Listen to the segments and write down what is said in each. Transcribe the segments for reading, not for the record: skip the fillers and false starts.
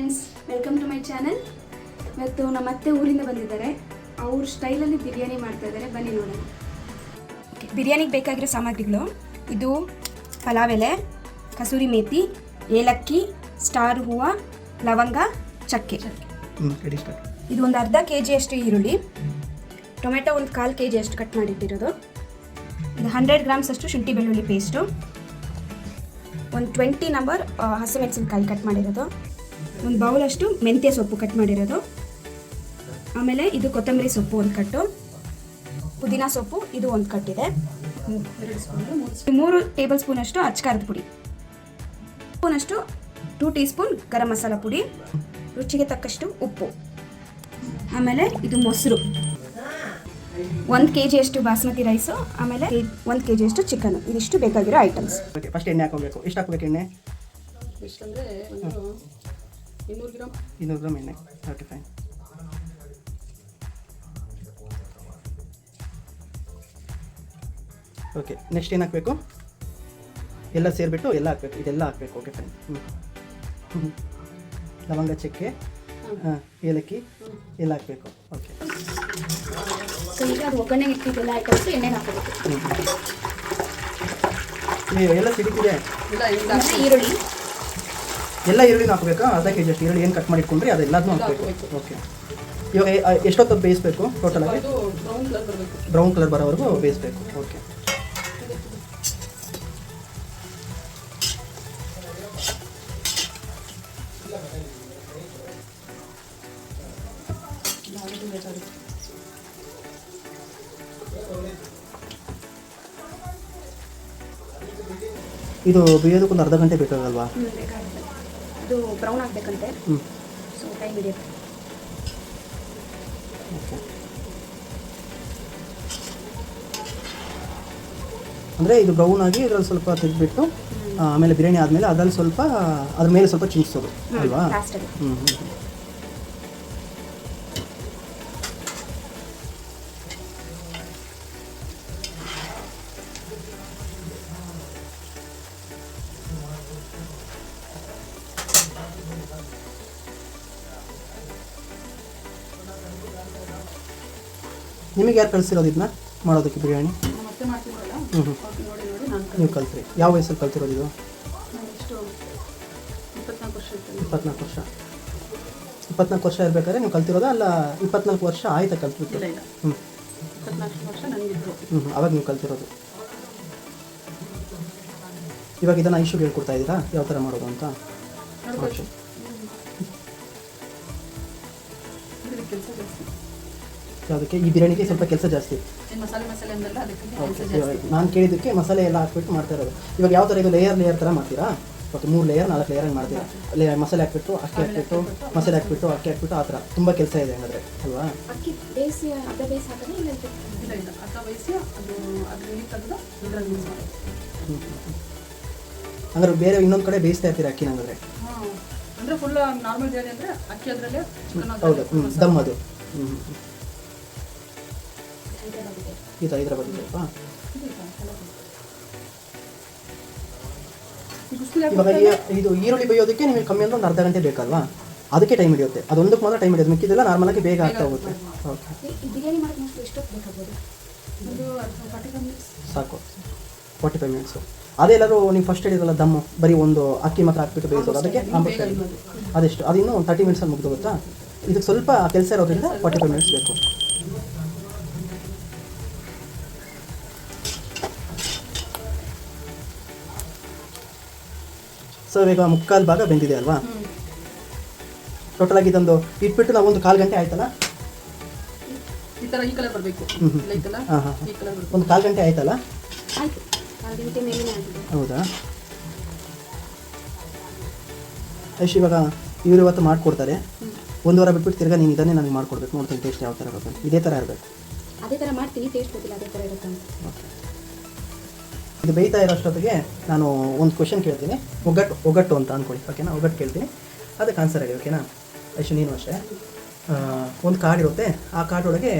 Friends, welcome to my channel. ಇವತ್ತು ನಮ್ಮ ಅತ್ತೆ ಊರಿಂದ ಬಂದಿದ್ದಾರೆ. ಅವ್ರ ಸ್ಟೈಲಲ್ಲಿ ಬಿರಿಯಾನಿ ಮಾಡ್ತಾ ಇದ್ದಾರೆ, ಬನ್ನಿ ನೋಡೋಣ. ಬಿರಿಯಾನಿಗೆ ಬೇಕಾಗಿರೋ ಸಾಮಗ್ರಿಗಳು: ಇದು ಪಲಾವ್ ಎಲೆ, ಕಸೂರಿ ಮೇಥಿ, ಏಲಕ್ಕಿ, ಸ್ಟಾರ್ ಹೂವು, ಲವಂಗ, ಚಕ್ಕೆ. ಇದು ಒಂದು ಅರ್ಧ kg ಅಷ್ಟು ಈರುಳ್ಳಿ, ಟೊಮೆಟೊ ಒಂದು 1/4 kg ಅಷ್ಟು ಕಟ್ ಮಾಡಿಟ್ಟಿರೋದು, ಇದು 100 ಗ್ರಾಮ್ಸ್ ಅಷ್ಟು ಶುಂಠಿ ಬೆಳ್ಳುಳ್ಳಿ ಪೇಸ್ಟು, ಒಂದು 20 ನಂಬರ್ ಹಸಿಮೆಣಸಿನಕಾಯಿ ಕಟ್ ಮಾಡಿರೋದು, ಒಂದು ಬೌಲಷ್ಟು ಮೆಂತ್ಯ ಸೊಪ್ಪು ಕಟ್ ಮಾಡಿರೋದು, ಆಮೇಲೆ ಇದು ಕೊತ್ತಂಬರಿ ಸೊಪ್ಪು ಒಂದು ಕಟ್ಟು, ಪುದೀನ ಸೊಪ್ಪು ಇದು ಒಂದು ಕಟ್ಟಿದೆ, 3 ಟೇಬಲ್ ಸ್ಪೂನ್ ಅಷ್ಟು ಅಚ್ಚಕಾರದ ಪುಡಿ, ಸ್ಪೂನಷ್ಟು 2 ಟೀ ಸ್ಪೂನ್ ಗರಂ ಮಸಾಲ ಪುಡಿ, ರುಚಿಗೆ ತಕ್ಕಷ್ಟು ಉಪ್ಪು, ಆಮೇಲೆ ಇದು ಮೊಸರು, 1 kg ಅಷ್ಟು ಬಾಸ್ಮತಿ ರೈಸು, ಆಮೇಲೆ 1 kg ಅಷ್ಟು ಚಿಕನ್. ಇದಿಷ್ಟು ಬೇಕಾಗಿರೋ ಐಟಮ್ಸ್. ಫಸ್ಟ್ ಎಣ್ಣೆ ಹಾಕೋಬೇಕು. ಎಷ್ಟು ಹಾಕೋಬೇಕು ಎಣ್ಣೆ? ಎಷ್ಟಂದರೆ 200 ಗ್ರಾಮ್ ಎಣ್ಣೆ. Okay, fine. ಓಕೆ, ನೆಕ್ಸ್ಟ್ ಏನು ಹಾಕಬೇಕು? ಎಲ್ಲ ಸೇರಿಬಿಟ್ಟು ಎಲ್ಲ ಹಾಕಬೇಕು, ಇದೆಲ್ಲ ಹಾಕಬೇಕು. Okay, fine. ಲವಂಗ, ಚಕ್ಕೆ, ಏಲಕ್ಕಿ ಎಲ್ಲ ಹಾಕಬೇಕು. ಓಕೆ, ಸೊ ಈಗ ಅದು ಒಗ್ಗರಣೆಗೆ ಇಟ್ಟಿದ್ದೆಲ್ಲ ಐಟಮ್ಸ್ ಎಣ್ಣೆಗೆ ಹಾಕಬೇಕು. ಎಲ್ಲ ಸಿಡಿತಿದೆ. ಈರುಳ್ಳಿ ಎಲ್ಲ ಈರುಳ್ಳಿನ ಹಾಕಬೇಕಾ? ಅರ್ಧ kg ಅಷ್ಟು ಈರುಳ್ಳಿ ಏನು ಕಟ್ ಮಾಡಿ ಇಟ್ಕೊಂಡ್ರಿ ಅದೆಲ್ಲದನ್ನೂ ಹಾಕಬೇಕು. ಓಕೆ, ಇವಾಗ ಎಷ್ಟೊತ್ತು ಬೇಯಿಸಬೇಕು? ಟೋಟಲಾಗಿ ಬ್ರೌನ್ ಕಲರ್ ಬರೋವರೆಗೂ ಬೇಯಿಸಬೇಕು. ಓಕೆ, ಇದು ಬೇಯೋದಕ್ಕೊಂದು ಅರ್ಧ ಗಂಟೆ ಬೇಕಾಗಲ್ವಾ? ಬೇಕಾಗುತ್ತೆ. ಇದು ಬ್ರೌನ್ ಆಗಬೇಕಂತೆ, ಸೊ ಟೈಮ್ ಹಿಡಿಯುತ್ತೆ. ಓಕೆ, ಅಂದರೆ ಇದು ಬ್ರೌನ್ ಆಗಿ ಇದರಲ್ಲಿ ಸ್ವಲ್ಪ ತೆಗೆದುಬಿಟ್ಟು ಆಮೇಲೆ ಬಿರಿಯಾನಿ ಆದಮೇಲೆ ಅದರಲ್ಲಿ ಸ್ವಲ್ಪ ಅದ್ರ ಮೇಲೆ ಸ್ವಲ್ಪ ಚಿಂಗ್ಸೋದು ಅಲ್ವಾ? ನಿಮಗೆ ಯಾರು ಕಳಿಸಿರೋದು ಇದನ್ನ ಮಾಡೋದಕ್ಕೆ ಬಿರಿಯಾನಿ? ಮತ್ತೆ ಮಾಡ್ತೀವಲ್ಲ, ನೋಡಿ ನಾನು ನೀವು ಕಲ್ತ್ರಿ. ಯಾವ ವಯಸ್ಸಲ್ಲಿ ಕಲ್ತಿರೋದು ಇದು? ಎಷ್ಟು 24 ವರ್ಷ ಇರ್ತೇನೆ. 24 ವರ್ಷ. 24 ವರ್ಷ ಇರಬೇಕಾದ್ರೆ ನೀವು ಕಲ್ತಿರೋದಾ? ಅಲ್ಲ 24 ವರ್ಷ ಆಯ್ತಾ ಕಲ್ತ್ಬಿಟ್ಟು? ಇಲ್ಲ 24 ವರ್ಷ ನನಗಿದ್ರು. ಅವಾಗ ನೀವು ಕಲ್ತಿರೋದು. ಇವಾಗ ಇದನ್ನು ಐಶುಗೆ ಹೇಳ್ಕೊಡ್ತಾ ಇದ್ದೀರಾ ಯಾವ ಥರ ಮಾಡೋದು ಅಂತ? ಓಕೆ, ಕೆಲಸ ಜಾಸ್ತಿ. ಯಾವುದಕ್ಕೆ? ಈ ಬಿರಿಯಾನಿಗೆ ಸ್ವಲ್ಪ ಕೆಲಸ ಜಾಸ್ತಿ. ಮಸಾಲೆ ಅಂದಲ್ಲ, ಅದಕ್ಕೆ ಕೆಲಸ ಓಕೆ, ಜಾಸ್ತಿ. ನಾನು ಕೇಳಿದ್ದಕ್ಕೆ ಮಸಾಲೆ ಎಲ್ಲ ಹಾಕ್ಬಿಟ್ಟು ಮಾಡ್ತಾ ಇರೋದು. ಇವಾಗ ಯಾವ ಥರ ಇದು ಲೇಯರ್ ಥರ ಮಾಡ್ತೀರಾ? ಓಕೆ, 3 ಲೇಯರ್ 4 ಲೇಯರಾಗಿ ಮಾಡ್ತೀರಾ? ಮಸಾಲೆ ಹಾಕ್ಬಿಟ್ಟು ಅಕ್ಕಿ ಹಾಕ್ಬಿಟ್ಟು ಮಸಾಲೆ ಹಾಕ್ಬಿಟ್ಟು ಅಕ್ಕಿ ಹಾಕ್ಬಿಟ್ಟು ಆ ಥರ ತುಂಬ ಕೆಲಸ ಇದೆ ಹಂಗಾದ್ರೆ ಅಲ್ವಾ? ಅಕ್ಕಿ ಬೇಯಿಸಿ ಅರ್ಧ ಬೇಯಿಸಿ ಹಾಕೋದು ಇಲ್ಲ ಅರ್ಧ ಬೇಯಿಸಿ ಅದು ನೀರು ತೆಗೆದು ಇದ್ರಲ್ಲಿ ಯೂಸ್ ಮಾಡೋದು. ಹಂಗಾರೆ ಬೇರೆ ಇನ್ನೊಂದು ಕಡೆ ಬೇಯಿಸ್ತಾ ಇರ್ತೀರಾ ಅಕ್ಕಿ ಹಂಗಾದ್ರೆ? ಹಾಂ, ಅಂದರೆ ಫುಲ್ ನಾರ್ಮಲ್ ಬಿರಿಯಾನಿ ಅಂದರೆ ಅಕ್ಕಿ ಅದರಲ್ಲೇ ಚಿಕನ್ ಹೌದು, ದಮ್ ಅದು. ಇದು ಹೈದ್ರಾಬಾದ್ ಟೈಪಾ? ಇವಾಗ ಇದು ಈರುಳ್ಳಿ ಬೇಯೋದಕ್ಕೆ ನಿಮಗೆ ಕಮ್ಮಿ ಅಂದ್ರೆ ಒಂದು ಅರ್ಧ ಗಂಟೆ ಬೇಕಲ್ವಾ? ಅದಕ್ಕೆ ಟೈಮ್ ಹಿಡಿಯುತ್ತೆ. ಅದೊಂದಕ್ಕೆ ಮಾತ್ರ ಟೈಮ್ ಹಿಡಿಯೋದು, ಮಿಕ್ಕಿದೆಲ್ಲ ನಾರ್ಮಲಾಗಿ ಬೇಗ ಆಗ್ತಾ ಹೋಗುತ್ತೆ. ಓಕೆ, ಬಿರಿಯಾನಿ ಮಾಡೋಕ್ಕೆ ಎಷ್ಟೊತ್ತು ಬೇಕಾಗ್ಬೋದು? ಒಂದು 45 ಮಿನಿಟ್ಸ್ ಸಾಕು. 45 ಮಿನಿಟ್ಸು. ಅದೆಲ್ಲರೂ ನೀವು ಫಸ್ಟ್ ಹೇಳಿದ್ರಲ್ಲ ದಮ್ಮು, ಬರೀ ಒಂದು ಅಕ್ಕಿ ಮಾತ್ರ ಹಾಕ್ಬಿಟ್ಟು ಬೇಯಿಸೋದು, ಅದಕ್ಕೆ ಅದೆಷ್ಟು? ಅದು ಇನ್ನೂ ಒಂದು 30 ಮಿನಿಟ್ಸಲ್ಲಿ ಮುಗಿದೋಗುತ್ತಾ? ಇದಕ್ಕೆ ಸ್ವಲ್ಪ ಕೆಲಸ ಇರೋದ್ರಿಂದ 45 ಮಿನಿಟ್ಸ್ ಬೇಕು. ಸೊ ಈಗ 3/4 ಭಾಗ ಬೆಂದಿದೆ ಅಲ್ವಾ? ಟೋಟಲಾಗಿ ಇದೊಂದು ಇಟ್ಬಿಟ್ಟು ನಾವು ಒಂದು 1/4 ಗಂಟೆ ಆಯ್ತಲ್ಲ? ಈ ಥರ ಈ ಕಲರ್ ಬರಬೇಕು. ಐತಲ್ಲ, ಈ ಕಲರ್ ಬರಬೇಕು. ಒಂದು 1/4 ಗಂಟೆ ಆಯ್ತಲ್ಲ? ಆಯಿತು, 1 ಗಂಟೆ ಮೇಲೆ ಆಗಿದೆ. ಹೌದಾ? ಐಶ್, ಇವಾಗ ಇವರು ಇವತ್ತು ಮಾಡಿಕೊಡ್ತಾರೆ, 1 ವಾರ ಬಿಟ್ಬಿಟ್ಟು ತಿರ್ಗಾ ನೀನು ಇದನ್ನೇ ನನಗೆ ಮಾಡಿಕೊಡ್ಬೇಕು. ನೋಡ್ತೀನಿ ಟೇಸ್ಟ್ ಯಾವ ಥರ ಇರಬೇಕು. ಇದೇ ಥರ ಇರಬೇಕು. ಅದೇ ಥರ ಮಾಡ್ತೀನಿ, ಟೇಸ್ಟ್ ಗೊತ್ತಿಲ್ಲ ಅದೇ ಥರ ಇರುತ್ತೆ ಅಂತ. ಓಕೆ, ಇದು ಬೇಯ್ತಾ ಇರೋಷ್ಟೊತ್ತಿಗೆ ನಾನು ಒಂದು ಕ್ವೆಶನ್ ಕೇಳ್ತೀನಿ. ಒಗ್ಗಟ್ಟು ಅಂತ ಅಂದ್ಕೊಳ್ಳಿ. ಓಕೆನಾ? ಒಗ್ಗಟ್ಟು ಕೇಳ್ತೀನಿ, ಅದಕ್ಕೆ ಆನ್ಸರ್ ಹೇಳಿ. ಓಕೆನಾ? ಐಶು, ನೀನು ಅಷ್ಟೇ. ಒಂದು ಕಾಡಿರುತ್ತೆ, ಆ ಕಾಡೊಳಗೆ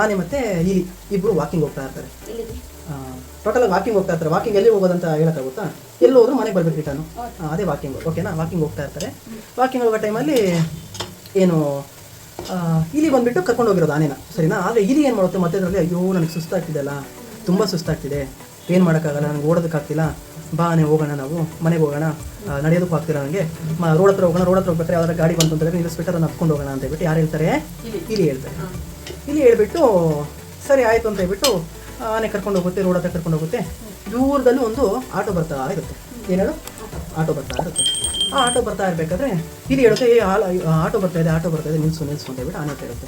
ಆನೆ ಮತ್ತು ಇಲಿ ಇಬ್ಬರು ವಾಕಿಂಗ್ ಹೋಗ್ತಾ ಇರ್ತಾರೆ. ಟೋಟಲಾಗಿ ವಾಕಿಂಗ್ ಹೋಗ್ತಾ ಇರ್ತಾರೆ. ವಾಕಿಂಗ್ ಎಲ್ಲಿ ಹೋಗೋದಂತ ಹೇಳೋಕ್ಕಾಗುತ್ತಾ? ಎಲ್ಲಿ ಹೋದ್ರು ಮನೆಗೆ ಬರ್ಬೇಕು ರಿಟರ್ನು. ಅದೇ ವಾಕಿಂಗ್. ಓಕೆನಾ? ವಾಕಿಂಗ್ ಹೋಗ್ತಾ ಇರ್ತಾರೆ. ವಾಕಿಂಗ್ ಹೋಗೋ ಟೈಮಲ್ಲಿ ಏನು ಇಲಿ ಬಂದುಬಿಟ್ಟು ಕರ್ಕೊಂಡು ಹೋಗಿರೋದು ಆನೆನ, ಸರಿನಾ? ಆದರೆ ಇಲಿ ಏನು ಮಾಡುತ್ತೆ ಮಧ್ಯದಲ್ಲಿ, ಅಯ್ಯೋ ನನಗೆ ಸುಸ್ತಾಗ್ತಿದೆಯಲ್ಲ, ತುಂಬ ಸುಸ್ತಾಗ್ತಿದೆ, ಏನು ಮಾಡೋಕ್ಕಾಗಲ್ಲ, ನನಗೆ ಓಡೋದಕ್ಕಾಗ್ತಿಲ್ಲ, ಬಾ ಹೋಗೋಣ, ನಾವು ಮನೆಗೆ ಹೋಗೋಣ, ನಡೆಯೋದಕ್ಕೂ ಆಗ್ತಿಲ್ಲ ನನಗೆ, ರೋಡ್ ಹತ್ರ ಹೋಗೋಣ. ರೋಡ್ ಹತ್ರ ಹೋಗ್ಬೇಕಾದ್ರೆ ಯಾವ್ದಾರ ಗಾಡಿ ಬಂತು ಅಂತಂದರೆ ನಿಲ್ಲಿಸ್ಬಿಟ್ಟು ಅದನ್ನು ಹತ್ಕೊಂಡು ಹೋಗೋಣ ಅಂತ ಹೇಳ್ಬಿಟ್ಟು ಯಾರು ಹೇಳ್ತಾರೆ? ಇಲಿ ಹೇಳ್ತಾರೆ. ಇಲಿ ಹೇಳ್ಬಿಟ್ಟು ಸರಿ ಆಯಿತು ಅಂತ ಹೇಳ್ಬಿಟ್ಟು ಆನೆ ಕರ್ಕೊಂಡು ಹೋಗುತ್ತೆ, ರೋಡ್ ಹತ್ರ ಕರ್ಕೊಂಡು ಹೋಗುತ್ತೆ. ದೂರದಲ್ಲಿ ಒಂದು ಆಟೋ ಬರ್ತಾ ಇರುತ್ತೆ. ಏನು ಹೇಳು? ಆಟೋ ಬರ್ತಾ ಇರುತ್ತೆ. ಆ ಆಟೋ ಬರ್ತಾ ಇರಬೇಕಾದ್ರೆ ಇಲ್ಲಿ ಹೇಳುತ್ತೆ, ಆಟೋ ಬರ್ತಾ ಇದೆ, ನಿಲ್ಸು ಅಂತ ಹೇಳ್ಬಿಟ್ಟು ಆನೆ ಇರುತ್ತೆ.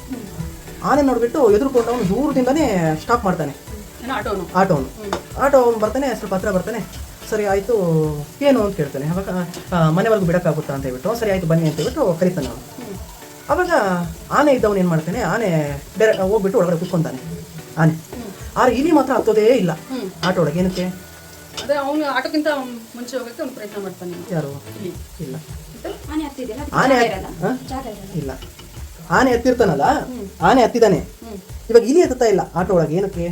ಆನೆ ನೋಡಿಬಿಟ್ಟು ಎದುರುಕೊಂಡು ಅವನು ದೂರದಿಂದನೇ ಸ್ಟಾಪ್ ಮಾಡ್ತಾನೆ. ಆಟೋ ಬರ್ತಾನೆ, ಸ್ವಲ್ಪ ಹತ್ರ ಬರ್ತಾನೆ. ಸರಿ ಆಯಿತು, ಏನು ಅಂತ ಕೇಳ್ತಾನೆ. ಅವಾಗ ಮನೆವರೆಗೂ ಬಿಡೋಕ್ಕಾಗುತ್ತಾ ಅಂತ ಹೇಳ್ಬಿಟ್ಟು, ಸರಿ ಆಯಿತು ಬನ್ನಿ ಅಂತ ಹೇಳ್ಬಿಟ್ಟು ಕರಿತಾನೆ ಅವನು. ಅವಾಗ ಆನೆ ಇದ್ದವನು ಏನು ಮಾಡ್ತಾನೆ, ಆನೆ ಬೇರೆ ಹೋಗ್ಬಿಟ್ಟು ಒಳಗಡೆ ಕೂತ್ಕೊಂತಾನೆ ಆನೆ. ಆದ್ರೆ ಇಲಿ ಮಾತ್ರ ಹತ್ತೋದೇ ಇಲ್ಲ ಆಟೋ ಒಳಗೆ. ಏನಕ್ಕೆ? ಅದೇ ಅವನು ಆಟೋಕ್ಕಿಂತ ಮುಂಚೆ ಹೋಗಕ್ಕೆ ಅವ್ನು ಪ್ರಯತ್ನ ಮಾಡ್ತಾನೆ. ಯಾರು? ಇಲ್ಲ, ಆನೆ ಇಲ್ಲ, ಆನೆ ಹತ್ತಿರ್ತಾನಲ್ಲ, ಆನೆ ಹತ್ತಿದ್ದಾನೆ. ಇವಾಗ ಇಲಿ ಹತ್ತಾ ಇಲ್ಲ ಆಟೋ ಒಳಗೆ. ಏನಕ್ಕೆ?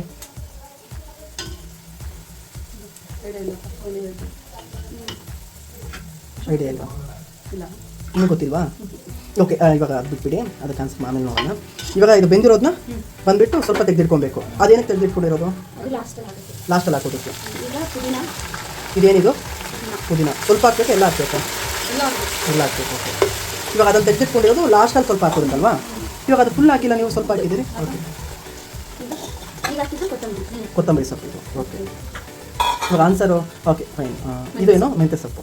ಐಡಿಯಾ ಇಲ್ವಾ? ಇನ್ನೂ ಗೊತ್ತಿಲ್ವಾ? ಓಕೆ, ಇವಾಗ ಅದು ಬಿಟ್ಬಿಡಿ, ಅದಕ್ಕೆ ಆನ್ಸರ್ ಆಮೇಲೆ ನೋಡೋಣ. ಇವಾಗ ಇದು ಬೆಂದಿರೋದನ್ನ ಬಂದುಬಿಟ್ಟು ಸ್ವಲ್ಪ ತೆಗೆದಿಟ್ಕೊಬೇಕು. ಅದೇನಕ್ಕೆ ತೆಗೆದಿಟ್ಕೊಂಡಿರೋದು? ಲಾಸ್ಟಲ್ಲಿ ಹಾಕೋದಕ್ಕೆ. ಇದೇನಿದು? ಪುದೀನ. ಸ್ವಲ್ಪ ಹಾಕ್ಬೇಕು, ಎಲ್ಲ ಹಾಕ್ಬೇಕು? ಎಲ್ಲ ಹಾಕ್ಬೇಕು. ಓಕೆ, ಇವಾಗ ಅದನ್ನು ತೆಗೆದಿಟ್ಕೊಂಡಿರೋದು ಲಾಸ್ಟಲ್ಲಿ ಸ್ವಲ್ಪ ಹಾಕೋದಲ್ವಾ? ಇವಾಗ ಅದು ಫುಲ್ ಹಾಕಿಲ್ಲ, ನೀವು ಸ್ವಲ್ಪ ಹಾಕಿದ್ದೀರಿ. ಓಕೆ, ಕೊತ್ತಂಬರಿ ಸೊಪ್ಪು ಇದು. ಓಕೆ, ಇವಾಗ ಆನ್ಸರು. Okay fine. ಇದೇನು? ಮೆಂತ್ಯ ಸೊಪ್ಪು.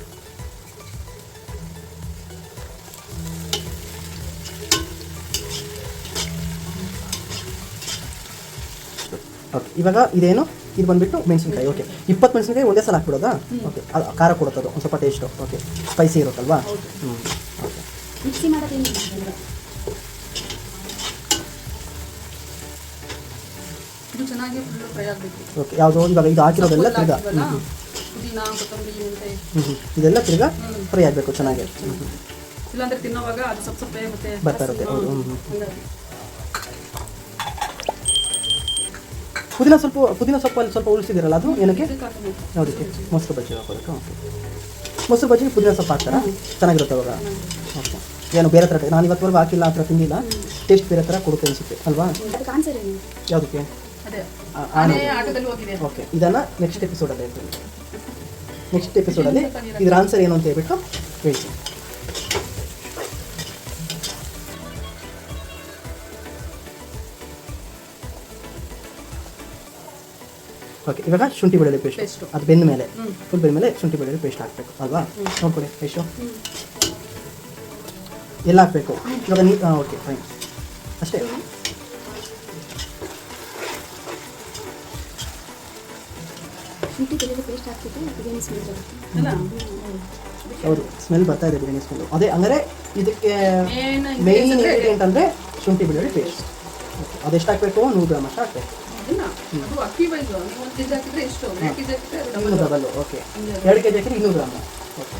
ಓಕೆ, ಇವಾಗ ಇದೇನು? ಇದು ಬಂದುಬಿಟ್ಟು ಮೆಣಸಿನ್ಕಾಯಿ. ಓಕೆ, 20 ಮೆಣಸಿನ್ಕಾಯಿ ಒಂದೇ ಸಲ ಹಾಕ್ಬಿಡೋದಾ? ಓಕೆ, ಅದು ಖಾರ ಕೊಡುತ್ತದು ಒಂದು ಸ್ವಲ್ಪ ಟೇಸ್ಟು. ಓಕೆ, ಸ್ಪೈಸಿ ಇರುತ್ತಲ್ವಾ? ಓಕೆ, ಮಿಕ್ಸಿ ಮಾಡೋದೇನು? ಇದು ಚೆನ್ನಾಗಿ ಫುಲ್ ಫ್ರೈ ಆಗಬೇಕು. ಓಕೆ, ಯಾವುದು? ಇವಾಗ ಇದು ಹಾಕಿರೋದೆಲ್ಲ ತಿರ್ಗಾ ಪುದೀನ, ಕೊತ್ತಂಬರಿ, ಮೆಂತೆ ಇದೆಲ್ಲ ತಿರ್ಗಾ ಫ್ರೈ ಆಗಬೇಕು ಚೆನ್ನಾಗಿ. ಇಲ್ಲಾಂದ್ರೆ ತಿನ್ನೋವಾಗ ಅದು ಸ್ವಲ್ಪ ಮತ್ತೆ ಬರ್ತಾ ಇರುತ್ತೆ. ಪುದೀನ ಸೊಪ್ಪು ಅಲ್ಲಿ ಸ್ವಲ್ಪ ಉಳಿಸಿದಿರಲ್ಲ, ಅದು ಏನಕ್ಕೆ? ಯಾವುದಕ್ಕೆ? ಮೊಸರು ಬಜ್ಜಿ ಹಾಕೋದಕ್ಕೆ. ಓಕೆ, ಮೊಸರು ಬಜ್ಜಿಗೆ ಪುದೀನ ಸೊಪ್ಪು ಹಾಕ್ತಾರಾ? ಚೆನ್ನಾಗಿರುತ್ತೆ ಅವಾಗ. ಓಕೆ, ಏನು ಬೇರೆ ಥರ ನಾನು ಇವತ್ತುವರೆಗೂ ಹಾಕಿಲ್ಲ, ಆ ಥರ ತಿಂದಿಲ್ಲ. ಟೇಸ್ಟ್ ಬೇರೆ ಥರ ಕೊಡುತ್ತೆ ಅನಿಸುತ್ತೆ ಅಲ್ವಾ? ಯಾವುದಕ್ಕೆ? ಓಕೆ, ಇದನ್ನು ನೆಕ್ಸ್ಟ್ ಎಪಿಸೋಡಲ್ಲಿ ಹೇಳ್ತೀನಿ. ನೆಕ್ಸ್ಟ್ ಎಪಿಸೋಡಲ್ಲಿ ಇದರ ಆನ್ಸರ್ ಏನು ಅಂತ ಹೇಳ್ಬಿಟ್ಟು ಹೇಳ್ತೀನಿ. ಓಕೆ, ಇವಾಗ ಶುಂಠಿ ಬೆಳ್ಳುಳ್ಳಿ ಪೇಸ್ಟ್. ಅದು ಬೆಂದ ಮೇಲೆ, ಫುಲ್ ಬೆಂದ ಮೇಲೆ ಶುಂಠಿ ಬೆಳ್ಳುಳ್ಳಿ ಪೇಸ್ಟ್ ಹಾಕಬೇಕು ಅಲ್ವಾ? ನೋಡ್ಕೊಳ್ಳಿ ಎಷ್ಟು ಎಲ್ಲ ಹಾಕಬೇಕು. ಇವಾಗ ಓಕೆ ಫೈನ್, ಅಷ್ಟೇ. ಹೌದು, ಸ್ಮೆಲ್ ಬರ್ತಾ ಇದೆ ಬಿರಿಯಾನಿ ಸ್ಮೆಲ್ಲು. ಅದೇ ಅಂದರೆ ಇದಕ್ಕೆ ಮೇಯ್ನ್ ಇಂಗ್ರೀಡಿಯೆಂಟ್ ಅಂದರೆ ಶುಂಠಿ ಬೆಳ್ಳುಳ್ಳಿ ಪೇಸ್ಟ್. ಓಕೆ, ಅದೆಷ್ಟು ಹಾಕಬೇಕು? 100 ಗ್ರಾಮ್ ಅಷ್ಟು ಹಾಕಬೇಕು. ಇನ್ನೂ ಡಬಲ್ಲು. ಓಕೆ, 2 kg ಹಾಕಿದ್ರೆ 200 ಗ್ರಾಮ್. ಓಕೆ,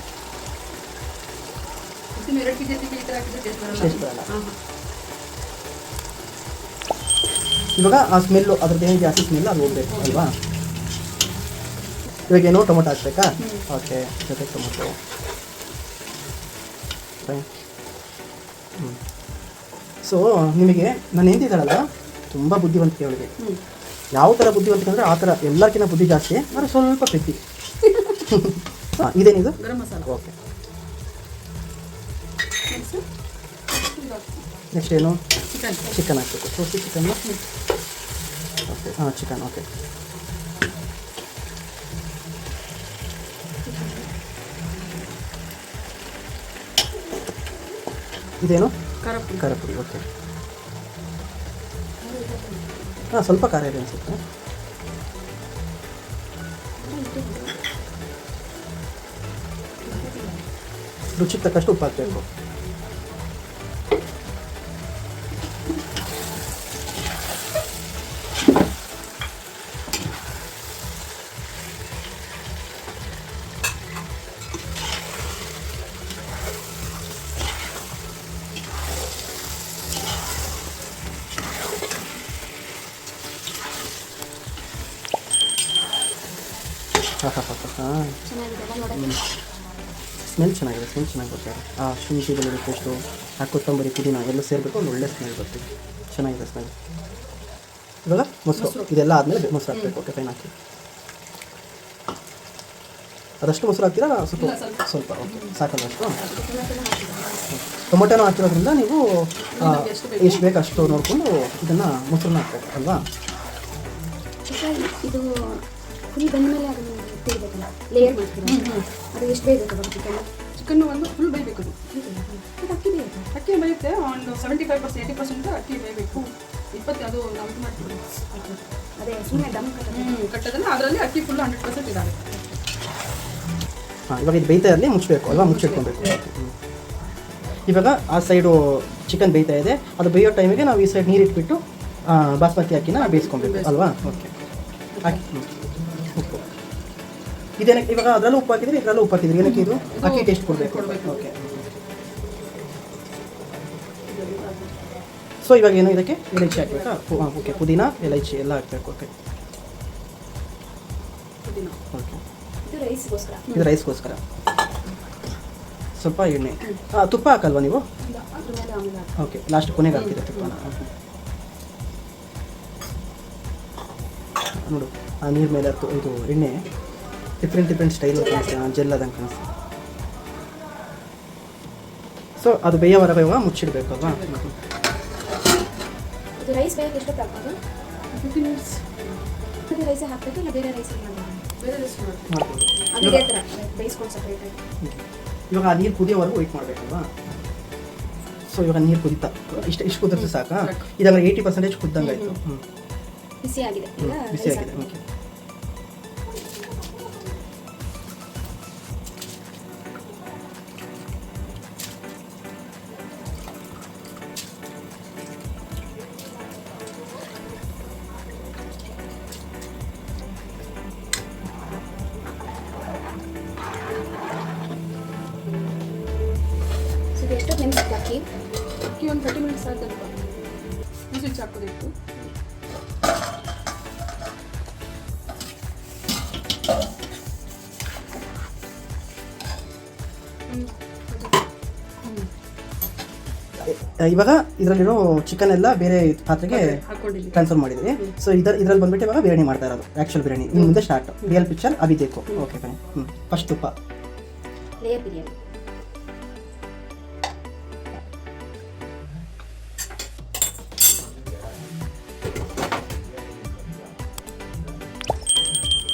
ಟೇಸ್ಟ್ ಬರಲ್ಲ. ಇವಾಗ ಆ ಸ್ಮೆಲ್ಲು, ಅದ್ರದ್ದು ಏನು ಜಾಸ್ತಿ ಸ್ಮೆಲ್ ಅದು ಹೋಗ್ಬೇಕು ಅಲ್ವಾ? ಇವಾಗ ಏನೋ ಟೊಮೊಟೊ ಹಾಕ್ಬೇಕಾ? ಓಕೆ, ಜೊತೆಗೆ ಟೊಮೊಟೊ. ಫೈನ್. ಸೊ ನಿಮಗೆ ನಾನು ಎಂದಿದ್ದಾರಲ್ಲ, ತುಂಬ ಬುದ್ಧಿವಂತಿಕೆ ಅವಳಿಗೆ. ಯಾವ ಥರ ಬುದ್ಧಿವಂತಿಕೆ ಅಂದರೆ ಆ ಥರ ಎಲ್ಲರಿಗಿಂತ ಬುದ್ಧಿ ಜಾಸ್ತಿ, ಆದರೆ ಸ್ವಲ್ಪ ಪ್ರೀತಿ. ಹಾಂ, ಇದೇನಿದು? ಗರಂ ಮಸಾಲ. ಓಕೆ, ನೆಕ್ಸ್ಟ್ ಏನು? ಚಿಕನ್ ಹಾಕಬೇಕು. ತೋರಿಸಿ ಚಿಕನ್ನು. ಓಕೆ, ಹಾಂ ಚಿಕನ್. ಓಕೆ, ಇದೇನು? ಖಾರ ಪುಡಿ. ಓಕೆ, ಹಾಂ ಸ್ವಲ್ಪ ಖಾರ ಇದೆ ಅನಿಸುತ್ತೆ. ರುಚಿಗೆ ತಕ್ಕಷ್ಟು ಉಪ್ಪು ಹಾಕಬೇಕು. ಹಾಂ ಚೆನ್ನಾಗಿದೆ ಅಲ್ಲ ನೋಡೋಕ್ಕೆ. ಸ್ಮೆಲ್ ಚೆನ್ನಾಗಿದೆ, ಸ್ಮೆಲ್ ಚೆನ್ನಾಗಿ ಬರ್ತಾರೆ. ಆ ಶುಂಠಿ ಬೆಳ್ಳುಳ್ಳಿ ಪೇಸ್ಟು, ಆ ಕೊತ್ತಂಬರಿ ಪುದೀನ ಎಲ್ಲ ಸೇರಬೇಕು, ಒಂದು ಒಳ್ಳೆ ಸ್ಮೆಲ್ ಬರ್ತೀವಿ. ಚೆನ್ನಾಗಿದೆ ಸ್ಮೆಲ್. ಇವಾಗ ಮೊಸರು ಇದೆಲ್ಲ ಆದಮೇಲೆ ಮೊಸರು ಹಾಕಬೇಕು. ಓಕೆ ಫೈನ್, ಹಾಕಿ. ಅದಷ್ಟು ಮೊಸರು ಹಾಕ್ತೀರಾ ಸ್ವಲ್ಪ ಸ್ವಲ್ಪ ಓಕೆ ಸಾಕಲ್ಲ ಅಷ್ಟು. ಟೊಮೊಟೊನೂ ಹಾಕಿರೋದ್ರಿಂದ ನೀವು ಎಷ್ಟು ಬೇಕು ಅಷ್ಟು ನೋಡಿಕೊಂಡು ಇದನ್ನು ಮೊಸರನ್ನ ಹಾಕ್ಬೇಕು ಅಲ್ವಾ. ಇದು ಫುಲ್ ಬಂದ ಮೇಲೆ ಅದನ್ನು ಇಟ್ಟಿರ್ಬೇಕಲ್ಲ, ಲೇಯರ್ ಮಾಡ್ತೀವಿ. ಅದು ಎಷ್ಟು ಬೇಯಬೇಕು ಚಿಕನ್ ಒಂದು ಫುಲ್ ಬೇಯಬೇಕು. ಅದು ಅಕ್ಕಿ ಬೇಯಬೇಕು. ಅಕ್ಕಿ ಬೇಯುತ್ತೆ ಒಂದು 75% 80% ಅಕ್ಕಿ ಬೇಯಬೇಕು. 20 ಅದು ನಾವು ಇದು ಮಾಡ್ತೀವಿ. ಅದೇ ಸುಮ್ಮನೆ ದಮ್ ಕಟ್ಟೋದನ್ನ ಅದರಲ್ಲಿ ಅಕ್ಕಿ ಫುಲ್ 100% ಇದಾವೆ. ಹಾಂ, ಇವಾಗ ಇದು ಬೇಯ್ತಾ ಇರಲಿ, ಮುಚ್ಚಬೇಕು ಅಲ್ವಾ, ಮುಚ್ಚಿಟ್ಕೊಬೇಕು. ಇವಾಗ ಆ ಸೈಡು ಚಿಕನ್ ಬೇಯ್ತಾ ಇದೆ, ಅದು ಬೇಯೋ ಟೈಮಿಗೆ ನಾವು ಈ ಸೈಡ್ ನೀರು ಇಟ್ಬಿಟ್ಟು ಬಾಸ್ಮತಿ ಅಕ್ಕಿನ ಬೇಯಿಸ್ಕೊಬೇಕು ಅಲ್ವಾ. ಓಕೆ ಹಾಕಿ. ಉಪ್ಪು ಇದೇನಕ್ಕೆ ಇವಾಗ ಅದರಲ್ಲೂ ಉಪ್ಪು ಹಾಕಿದ್ರೆ ಇದರಲ್ಲೂ ಉಪ್ಪು ಹಾಕಿದ್ರೆ ಏನಕ್ಕೆ ಇದು ಅಕ್ಕಿ ಟೇಸ್ಟ್ ಕೊಡಬೇಕು. ಓಕೆ. ಸೊ ಇವಾಗ ಏನು ಇದಕ್ಕೆ ಎಲೈಚಿ ಹಾಕಬೇಕಾ? ಓಕೆ, ಪುದೀನ ಎಲೈಚಿ ಎಲ್ಲ ಹಾಕಬೇಕು. Okay okay. ಇದು ರೈಸ್ಗೋಸ್ಕರ. ಇದು ರೈಸ್ಗೋಸ್ಕರ. ಸ್ವಲ್ಪ ಎಣ್ಣೆ, ತುಪ್ಪ ಹಾಕಲ್ವಾ ನೀವು? ಅದ್ರ ಮೇಲೆ ಆಮೇಲೆ ಓಕೆ, ಲಾಸ್ಟ್ ಕೊನೆಗೆ ಹಾಕ್ತೀರಾ ತುಪ್ಪನ. ನೋಡು ಆ ನೀರು ಮೇಲೆ ಇದು ಎಣ್ಣೆ ಡಿಫ್ರೆಂಟ್ ಸ್ಟೈಲ್ ಕಾಣಿಸ್ತದೆ, ಜೆಲ್ ಅದಂಗೆ ಕಾಣಿಸ್ತದೆ. ಸೊ ಅದು ಬೇಯೋವರೆಗೆ ಇವಾಗ ಮುಚ್ಚಿಡಬೇಕು ಅಲ್ವಾ. ಇದು ರೈಸ್ ಬೇಯಕ್ಕೆ ಎಷ್ಟು ಹಾಕೋದು? 15 ಮಿನಿಟ್ಸ್. ಅದು ರೈಸೇ ಹಾಕಬೇಕು ಇಲ್ಲ ಬೇರೆ ರೈಸ್ ಮಾಡಬೇಕು? ಬೇರೆ ರೆಸ್ಟ್ ಮಾಡ್ತೀವಿ. ಮಾಡ್ಬೋದು. ಅದು ಇದೇ ಥರ ಬೇಯಿಸ್ಕೊಂಡು ಸಪ್ರೇಟಾಗಿ. ಇವಾಗ ಆ ನೀರು ಕುದಿಯೋವರೆಗೂ ವೆಯ್ಟ್ ಮಾಡಬೇಕಲ್ವಾ. ಸೊ ಇವಾಗ ನೀರು ಕುದೀತಾ ಇಷ್ಟು ಕುದಿದ್ರೆ ಸಾಕಾ? ಇದಾಗ 80% ಕುದ್ದಂಗೆ ಆಯಿತು. ಬಿಸಿ ಆಗಿದೆ ಈಗ. ಬಿಸಿ ಆಗಿದೆ. ಓಕೆ. ಇದು ಎಷ್ಟೊತ್ತು ನೆನೆಸಿದ್ದು ಅಕ್ಕಿ? ಅಕ್ಕಿ ಒಂದು 30 ಮಿನಿಟ್ಸ್ ಆದಲ್ಪ ಸ್ವಿಚ್ ಹಾಕೋದಿತ್ತು. ಇವಾಗ ಇದರಲ್ಲಿರೋ ಚಿಕನ್ ಎಲ್ಲ ಬೇರೆ ಪಾತ್ರೆಗೆ ಹಾಕೊಂಡಿದ್ದೀವಿ. ಟ್ರಾನ್ಸ್ಫರ್ ಮಾಡಿದ್ವಿ. ಸೊ ಇದರಲ್ಲಿ ಬಂದ್ಬಿಟ್ಟು ಇವಾಗ ಬಿರಿಯಾನಿ ಮಾಡ್ತಾ ಇರೋದು, ಆ್ಯಕ್ಚುಲ್ ಬಿರಿಯಾನಿ. ಇನ್ನು ಮುಂದೆ ಸ್ಟಾರ್ಟ್, ರಿಯಲ್ ಪಿಕ್ಚರ್ ಅಭಿ ದೇಖೋ. Okay fine. ಫಸ್ಟ್ ತುಪ್ಪ, ಲೇಯರ್ ಬಿರಿಯಾನಿ.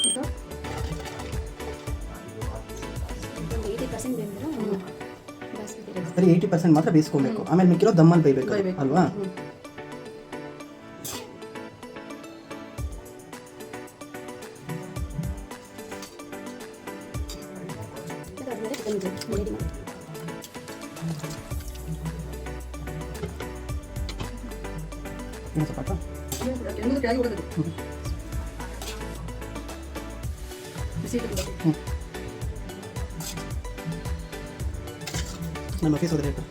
ಇದು ಒಂದು 80% ಬೆಂದ್ರೆ ಬಾಸ್ಮತಿ ರೈಸ್. ಬರೀ 80% ಮಾತ್ರ ಬೇಯಿಸ್ಕೊಬೇಕು, ಆಮೇಲೆ ಮಿಕ್ಕಿರೋ ದಮ್ಮಲ್ಲಿ ಬೇಯಬೇಕು ಅಲ್ವಾ. ಅದಾದ್ಮೇಲೆ ಚಿಕನ್ ರೆಡಿ ಮಾಡಿ. ಏನು ಸ್ವಲ್ಪ ಇನ್ನೊಂದು ಕೆಳಗೆ ಹೋಗೋದು ಬಿಸಿ ಇಟ್ಟು ನಮ್ಮ ಆಫೀಸ್ ಹೋದ್ರೆ ಆಯ್ತು.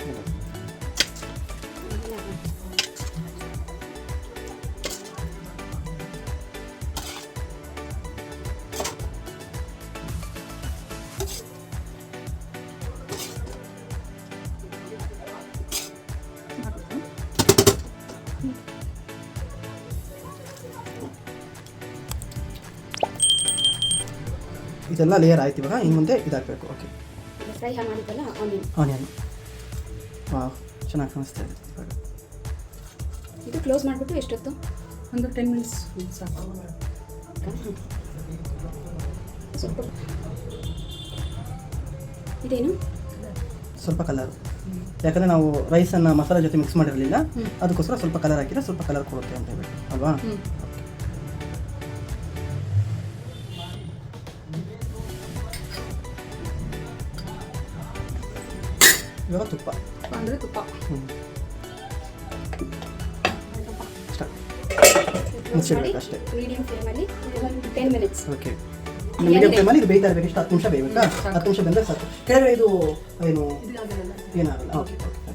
ಇದೆಲ್ಲ ಲೇಯರ್ ಆಯ್ತು. ಇವಾಗ ಇನ್ನು ಮುಂದೆ ಇದಾಗಬೇಕು. ಓಕೆ, ಫ್ರೈ ಮಾಡಿದ್ದಲ್ಲ ಆನಿಯನ್. ಆನಿಯನ್. ವಾವ್, ಚೆನ್ನಾಗಿ ಕಾಣಿಸ್ತಾ ಇದೆ. ಇದು ಕ್ಲೋಸ್ ಮಾಡಿಬಿಟ್ಟು ಎಷ್ಟೊತ್ತು? ಒಂದು 10 ಮಿನಿಟ್ಸ್ ಸಾಕು. ಸ್ವಲ್ಪ ಇದೇನು ಸ್ವಲ್ಪ ಕಲರ್, ಯಾಕಂದರೆ ನಾವು ರೈಸನ್ನು ಮಸಾಲೆ ಜೊತೆ ಮಿಕ್ಸ್ ಮಾಡಿರಲಿಲ್ಲ, ಅದಕ್ಕೋಸ್ಕರ ಸ್ವಲ್ಪ ಕಲರ್ ಹಾಕಿದ್ರೆ ಸ್ವಲ್ಪ ಕಲರ್ ಕೊಡುತ್ತೆ ಅಂತ ಹೇಳ್ಬಿಟ್ಟು ಅಲ್ವಾ. ಇವಾಗ ತುಪ್ಪ ಅಂದರೆ ತುಪ್ಪ ಮುಚ್ಚಿಡ್ಬೇಕು ಅಷ್ಟೇ. ಮೀಡಿಯಂ ಫ್ಲೇಮಲ್ಲಿ 10 ಮಿನಿಟ್ಸ್. ಓಕೆ, ಮೀಡಿಯಂ ಫ್ಲೇಮಲ್ಲಿ ಇದು ಬೇಯ್ತಾ ಇರಬೇಕು. ಎಷ್ಟು 10 ನಿಮಿಷ ಬೇಯಬೇಕಾ? 10 ನಿಮಿಷ ಬಂದರೆ ಸಾಕು. ಕೆಳಗಡೆ ಇದು ಏನು ಏನಾಗಲ್ಲ. Okay okay.